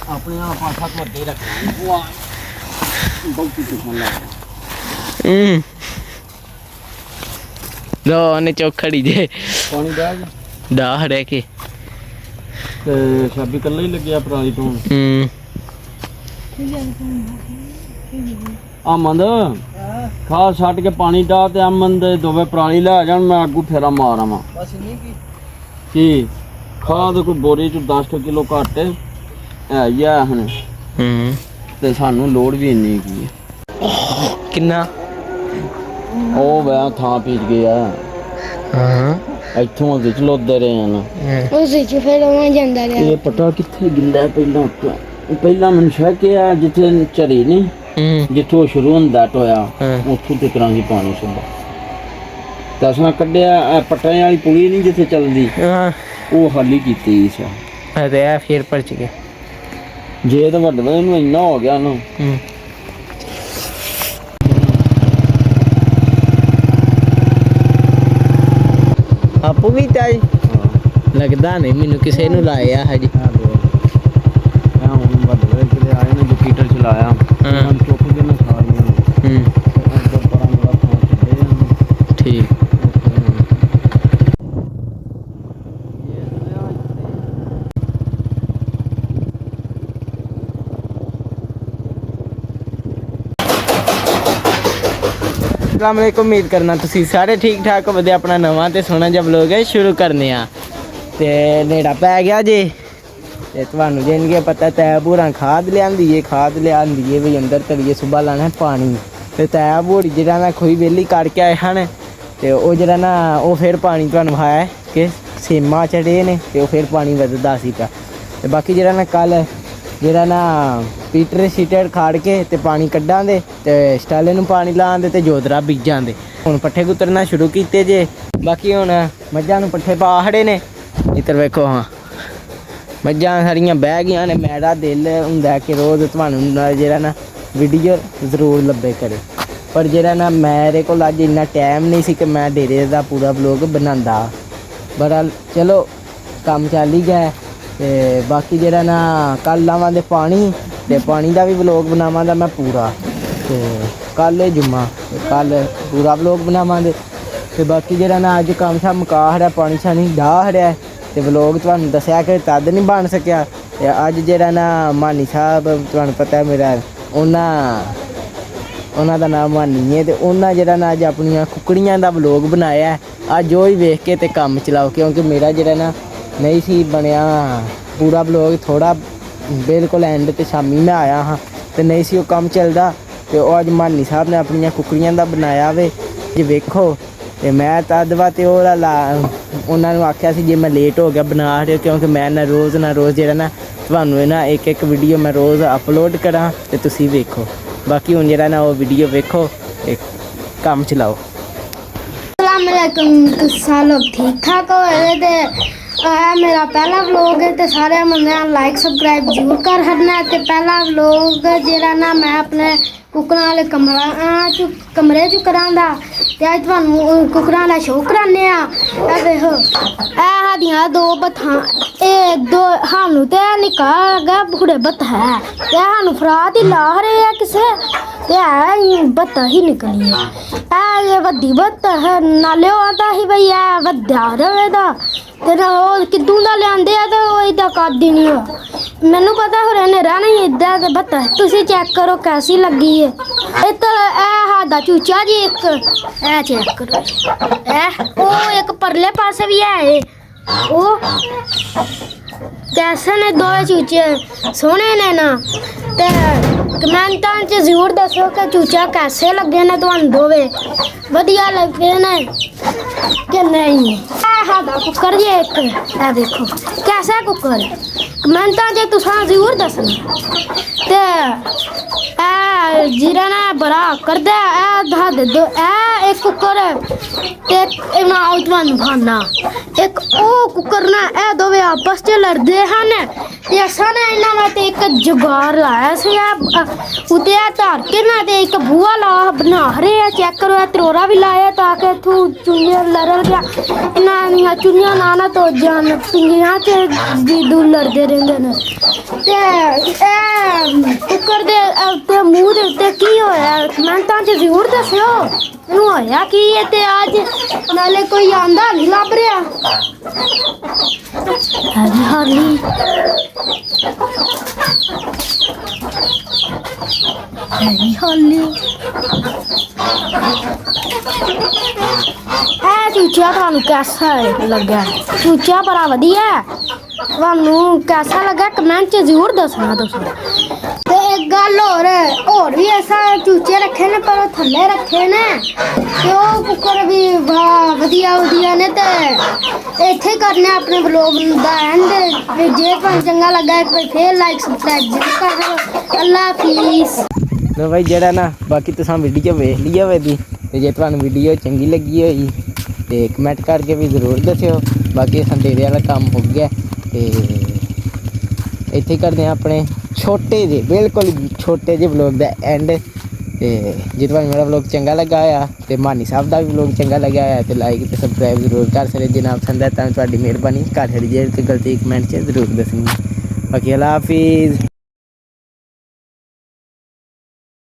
अपने आप पासा तो अड्डे रखना बहुत दुश्मन लग लो ने चौखड़ी जे पानी बैग डाह रह के छाबी कल्ला ही लगे पराली तो अमन खा छट के पानी डाह ते अमन दे दोवे पराली लै जान मैं अगू फेरा मार आवां की खा तो कोई बोरी च 10 किलो घट है ही है हन ते सानू लोड़ भी इन्नी की है किन्ना ओ वै थां पीच गया हां इत्थों अगे चलोदे रहे हैं उस विच फिर मैं जांदा रहा ये पता कित्थे गिल्ला पहला मैनूं शक है जिथे झरी नहीं जिथों शुरू हुंदा टोया उत्थों तक ही पानी सुबह ते असां कड्ढिया पट्टां वाली पुली नहीं जिथे चलदी वो खाली कीती सा अरे फिर परच गया जे तो वड्डा इन्हूं इन्ना हो गया ना आपू भी ताई लगदा नहीं मैनू किसी नूं लाया हजी ਹੁਣ ਵੱਡੇ ਜਿਹੜੇ ਆਏ ਨੇ ਜੋ ਕੀਟਰ ਚਲਾਇਆ ਉਹਨਾਂ ਚੁੱਕ ਕੇ ਨਾ ਸਾਰੀਆਂ ਬੜਾ ਬੜਾ ਪਹੁੰਚ ਗਏ ਠੀਕ अस्सलाम वालेकुम उम्मीद करना तुसी सारे ठीक ठाक होवदे अपना नवां ते सोहना जिहा व्लॉग है शुरू करने आ ते नेड़ा पै गया जे ते तुहानू जिनके पता तै बूरा खाद लियांदी है भी अंदर तलिए सुबह लाना पानी ते तै बूरी जेह्ड़ा ना खोई बेली करके आए हन ते ओह जेह्ड़ा ना ओह फिर पानी तुहानू है कि सेमा चढ़े ने ते ओह फिर पानी वधदा सी पिया ते बाकी जेह्ड़ा ना कल जेह्ड़ा ना पीटर शीटर खाड़ के ते पानी कड्ढां दे ते स्टाले नूं पानी लां दे ते जोतरा बीजां दे हुण पट्ठे कुतरना शुरू कीते जे बाकी हुण मज्झां नूं पट्ठे पा खड़े ने इधर वेखो हाँ मज्झां सारियां बह गईयां ने मेरा दिल हुंदा कि रोज़ तुहानू जेह्ड़ा ना वीडियो जरूर लब्भे करे पर जेह्ड़ा ना मेरे कोल अज्ज इन्ना टाइम नहीं सी कि मैं डेरे दा पूरा व्लॉग बनांदा बड़ा चलो कम्म चल ही गया ते बाकी जेह्ड़ा ना कल लावां दे पानी दा भी व्लॉग बनावां दा मैं पूरा ते कल जुम्मा कल पूरा व्लॉग बनावां दे ते बाकी जेह्ड़ा ना अज्ज कम्म शा मुका खड़ेआ पानी शानी डाह खड़ेआ ते व्लॉग तुहानू दस्सेआ कि तद नहीं बन सकेआ ते अज्ज जेह्ड़ा ना मानी साहब तुहानू पता है मेरा उन्हां दा नाम मानी है ते उन्हां जेह्ड़ा ना अज्ज अपनियां कुकड़ियां दा व्लॉग बनाया है अज्ज ओह ही वेख के ते कम्म चलाओ क्योंकि मेरा जेह्ड़ा ना नहीं सी बनया पूरा व्लॉग थोड़ा बिल्कुल एंड ते शामी मैं आया हाँ ते नहीं सी ओह कम्म चलदा ते ओह अज्ज मानी साहब ने अपनियां कुकड़ियां दा बनाया वे जे वेखो ते मैं तद वा ते उन्हां नूं आख्या सी जे मैं लेट हो गया बना रहे क्योंकि मैं ना रोज़ जेह्ड़ा ना तुहानू ना एक वीडियो मैं रोज़ अपलोड करां ते तुसी वेखो बाकी हुण जेह्ड़ा ना ओह वीडियो वेखो ते कम्म चलाओ अस्सलाम वालेकुम तुसां लोग ठीक ठाक हो ते मेरा पहला व्लॉग है तो सारे बंदे लाइक सब्सक्राइब जरूर कर हटना ते पहला व्लॉग जेह्ड़ा ना मैं अपने कुकरां वाले कमरे च करांदा ते अज्ज तुहानू कुकरां दा शो कराने आ देखो साडियां दो बत्थां दो सानू ते निक्का गै बुढ़े बत्ता है ते सानू फरात ही ला रहे है किसे ते बत्ता ही निकली है ये वड्डी बत्ता है नाले आता ही भई है वड्डा रवे दा ते किद्दू दा लियांदे आ ते ओह इदा करदी नहीं हो मैनू पता फिर इन्हें रहना ही इदा ते बत्ता तुसी चेक करो कैसी लगी है सादा चूचा जी एक चेक करो ओह एक परले पासे भी है ओह कैसे ने दो चूचे सोहने ने ना ते कमेंटां च जरूर दसो कि चूचा कैसे लगे ने तुहानू दोवे वधिया लगे ने कि नहीं सादा कुकर जी एक देखो कैसा कुकर कमेंटां च तुसां जरूर दसना ते जीरा ना बड़ा करदा दस दो एक कुकर ते ना तुहानू खाना एक ओ कुकर ना ਦੋਵੇਂ ਆਪਸ 'ਚ ਲੜਦੇ ਹਨ ਤੇ ਅਸਾਂ ਨੇ ਇਹਨਾਂ ਵਾਸਤੇ ਇੱਕ ਜੁਗਾੜ ਲਾਇਆ ਸੀ ਉਤੇ ਆ ਧਰ ਕੇ ਨਾ ਤੇ ਇੱਕ ਬੂਹਾ ਲਾ ਬਣਾ ਰਹੇ ਆ। ਚੈੱਕ ਕਰੋ ਇਹ ਤਰੋੜਾ ਵੀ ਲਾਇਆ ਤਾਂ ਕਿ ਇੱਥੋਂ ਚੁੰਨੀਆਂ ਲੜਨ ਗਿਆ ਇਹਨਾਂ ਦੀਆਂ ਚੁੰਨੀਆਂ ਨਾ ਤੋ ਜਾਣ ਪਿੰਗੀਆਂ ਤੇ ਦੀਦੂ ਲੜਦੇ ਰਹਿੰਦੇ ਨੇ। ਤੇ ਇਹ ਕੁੱਕਰ ਦੇ ਉੱਤੇ ਮੂੰਹ ਦੇ ਉੱਤੇ ਕੀ ਹੋਇਆ ਕਮੈਂਟਾਂ 'ਚ ਜ਼ਰੂਰ ਦੱਸਿਓ ਇਹਨੂੰ ਹੋਇਆ ਕੀ ਹੈ। ਤੇ ਅੱਜ ਨਾਲੇ ਕੋਈ ਆਂਦਾ ਨਹੀਂ ਲੱਭ ਰਿਹਾ ਹਾਲੀ ਚੂਚਾ ਤੁਹਾਨੂੰ ਕੈਸਾ ਲੱਗਾ? ਚੂਚਾ ਬੜਾ ਵਧੀਆ ਤੁਹਾਨੂੰ ਕੈਸਾ ਲੱਗਾ ਕਮੈਂਟ 'ਚ ਜ਼ਰੂਰ ਦੱਸਣਾ ਤੁਸੀਂ। ਤੇ ਇੱਕ ਗੱਲ ਹੋਰ ਵੀ ਐਸਾ ਚੂਚੇ ਰੱਖੇ ਨੇ ਪਰ ਉਹ ਥੱਲੇ ਰੱਖੇ ਨੇ ਤੇ ਉਹ ਕੁੱਕਰ ਵੀ ਵਧੀਆ ਨੇ। ਤੇ ਇੱਥੇ ਕਰਨੇ ਆਪਣੇ ਵਲੋਗ ਦਾ ਐਂਡ। ਜੇ ਤੁਹਾਨੂੰ ਚੰਗਾ ਲੱਗਾ ਇੱਕ ਵਾਰ ਫੇਰ ਲਾਈਕ ਸਬਸਕ੍ਰਾਈਬ ਜ਼ਰੂਰ ਕਰ ਦਿਓ। ਅੱਲਾ ਹਾਫਿਜ਼। ਲੋ ਭਾਈ ਜਿਹੜਾ ਨਾ ਬਾਕੀ ਤੁਸੀਂ ਵੀਡੀਓ ਵੇਖ ਲਈ ਹੋਵੇ ਦੀ ਤੇ ਜੇ ਤੁਹਾਨੂੰ ਵੀਡੀਓ ਚੰਗੀ ਲੱਗੀ ਹੋਈ ਤੇ ਕਮੈਂਟ ਕਰਕੇ ਵੀ ਜ਼ਰੂਰ ਦੱਸਿਓ। ਬਾਕੀ ਸੰਦੇਰੇ ਵਾਲਾ ਕੰਮ ਹੋ ਗਿਆ ਤੇ ਇੱਥੇ ਕਰਦੇ ਆ ਆਪਣੇ ਛੋਟੇ ਜਿਹੇ ਬਿਲਕੁਲ ਛੋਟੇ ਜਿਹੇ ਵਲੋਗ ਦਾ ਐਂਡ। ਤੇ ਜੇ ਤੁਹਾਨੂੰ ਮੇਰਾ ਵਲੋਗ ਚੰਗਾ ਲੱਗਾ ਆ ਤੇ ਮਾਨੀ ਸਾਹਿਬ ਦਾ ਵੀ ਵਲੋਗ ਚੰਗਾ ਲੱਗਾ ਆ ਤੇ ਲਾਈਕ ਤੇ ਸਬਸਕ੍ਰਾਈਬ ਜ਼ਰੂਰ ਕਰ ਸਕਦੇ। ਜੇ ਨਾ ਪਸੰਦ ਹੈ ਤਾਂ ਤੁਹਾਡੀ ਮਿਹਰਬਾਨੀ। ਘਰ ਛੱਡ ਜੇ ਤੇ ਗਲਤੀ ਕਮੈਂਟ 'ਚ ਜ਼ਰੂਰ ਦੱਸਣੀ। ਬਾਕੀ ਅੱਲਾ ਹਾਫਿਜ਼।